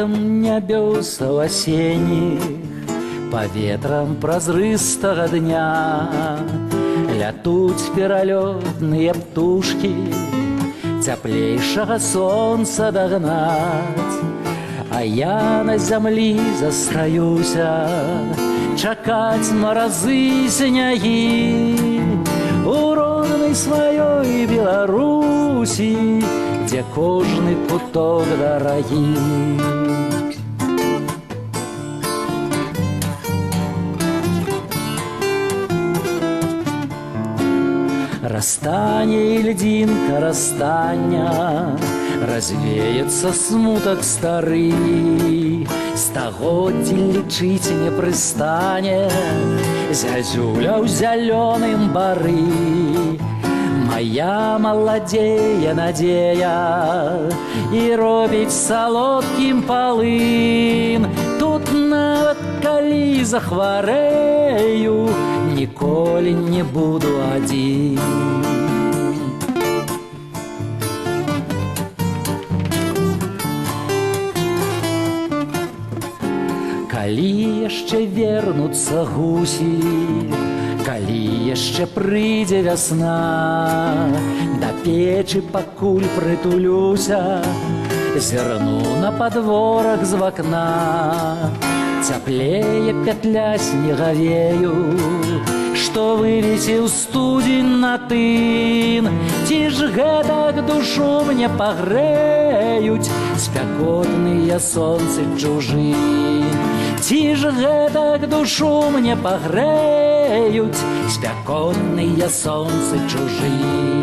блакітам нябёсаў асенніх, паветрам празрыстага дня лятуць пералётныя птушкі, цяплейшага сонца дагнаць. А я на зямлі застаюся, чакаць маразы снягі у роднай сваёй Беларусі, дзе кожны куток дарагі. Растане льдинка растання, развеется смуток стары, стагоддзі лічыць не прыстане зязюля ў зялёным бары. Моя маладзее надзея і робіць салодкім палын. Тут нават калі захварэю, ніколі не буду адзін. Калі яшчэ вернуцца гусі, калі яшчэ прыйдзе вясна, да печы пакуль прытулюся, зірну на падворак з вакна. Цяплее пятля снегавею, што вывесіў студзень на тын. Ці ж гэтак душу мне пагрэюць спякотныя сонцы чужын? Ці ж гэтак душу мне пагрэюць спякотныя сонцы чужын?